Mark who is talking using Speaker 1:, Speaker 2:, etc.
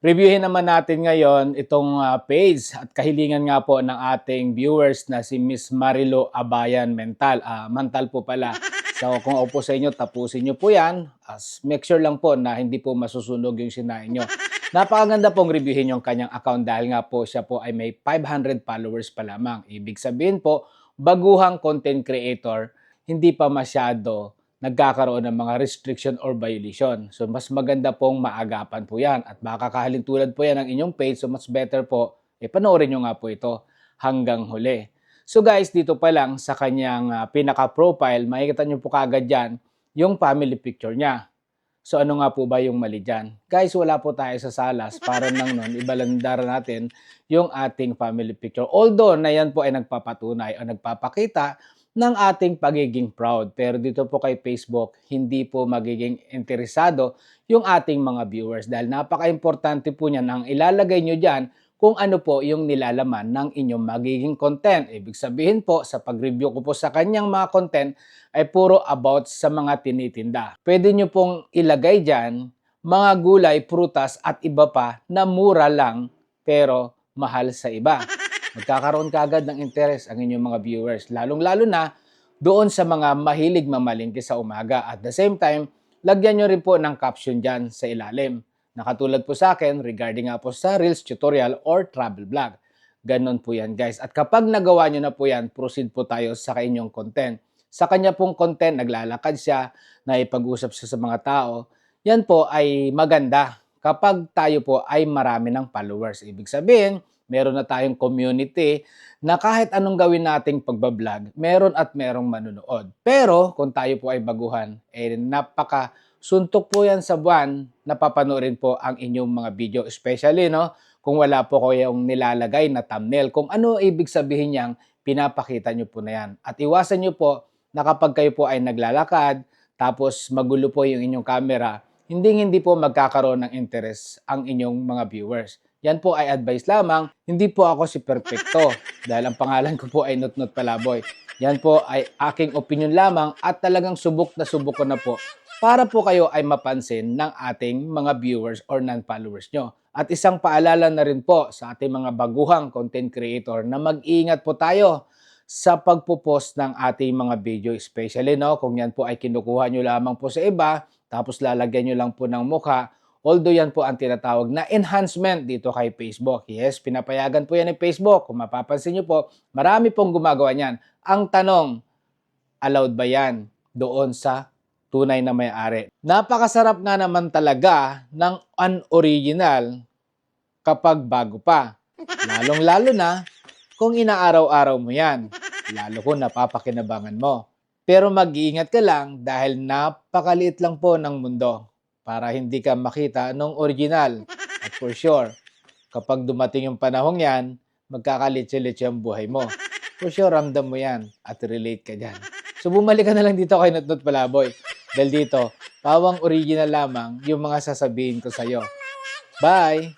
Speaker 1: Reviewin naman natin ngayon itong page at kahilingan nga po ng ating viewers na si Miss Marilo Abayan Mantal po pala. So kung opo sa inyo, tapusin nyo po yan. Make sure lang po na hindi po masusunog yung sinain nyo. Napakaganda pong reviewin yung kanyang account dahil nga po siya po ay may 500 followers pa lamang. Ibig sabihin po, baguhang content creator, hindi pa masyado nagkakaroon ng mga restriction or violation. So, mas maganda pong maagapan po yan. At baka kahalintulad po yan ng inyong page, so mas better po, panoorin nyo nga po ito hanggang huli. So guys, dito pa lang sa kanyang pinaka-profile, makikita nyo po kagad dyan yung family picture niya. So ano nga po ba yung mali dyan? Guys, wala po tayo sa salas. Para nang nun, ibalandara natin yung ating family picture. Although na yan po ay nagpapatunay o nagpapakita ng ating pagiging proud. Pero dito po kay Facebook, hindi po magiging interesado yung ating mga viewers dahil napaka-importante po niya nang ilalagay nyo dyan kung ano po yung nilalaman ng inyong magiging content. Ibig sabihin po, sa pag-review ko po sa kanyang mga content ay puro about sa mga tinitinda. Pwede nyo pong ilagay dyan mga gulay, prutas at iba pa na mura lang pero mahal sa iba. Magkakaroon kaagad ng interest ang inyong mga viewers. Lalong-lalo na doon sa mga mahilig mamalingki sa umaga. At the same time, lagyan nyo rin po ng caption dyan sa ilalim. Nakatulad po sa akin regarding nga po sa Reels tutorial or travel vlog. Ganon po yan guys. At kapag nagawa nyo na po yan, proceed po tayo sa inyong content. Sa kanya pong content, naglalakad siya, naipag-usap siya sa mga tao. Yan po ay maganda kapag tayo po ay marami ng followers. Ibig sabihin, meron na tayong community na kahit anong gawin nating pagbablog, meron at merong manunood. Pero kung tayo po ay baguhan, suntok po yan sa buwan, napapanoorin po ang inyong mga video. Especially, no, kung wala po kayong nilalagay na thumbnail. Kung ano ibig sabihin niyang, pinapakita nyo po na yan. At iwasan nyo po na kapag kayo po ay naglalakad, tapos magulo po yung inyong camera, hindi po magkakaroon ng interest ang inyong mga viewers. Yan po ay advice lamang, hindi po ako si Perfecto dahil ang pangalan ko po ay Nutnut Palaboy. Yan po ay aking opinion lamang at talagang subok ko na po para po kayo ay mapansin ng ating mga viewers or non-followers nyo. At isang paalala na rin po sa ating mga baguhang content creator na mag-iingat po tayo sa pagpo-post ng ating mga video, especially kung yan po ay kinukuha nyo lamang po sa iba, tapos lalagyan nyo lang po ng mukha. Although yan po ang tinatawag na enhancement dito kay Facebook. Yes, pinapayagan po yan ni Facebook. Kung mapapansin nyo po, marami pong gumagawa niyan. Ang tanong, allowed ba yan doon sa tunay na may-ari? Napakasarap nga naman talaga ng unoriginal kapag bago pa. Lalong-lalo na kung inaaraw-araw mo yan. Lalo kung napapakinabangan mo. Pero mag-iingat ka lang dahil napakaliit lang po ng mundo para hindi ka makita nung original. At for sure, kapag dumating yung panahong yan, magkakalitsi-litsi ang buhay mo. For sure, ramdam mo yan at relate ka dyan. So bumalik ka na lang dito kay Nutnut Palaboy. Dahil dito, pawang original lamang yung mga sasabihin ko sa'yo. Bye!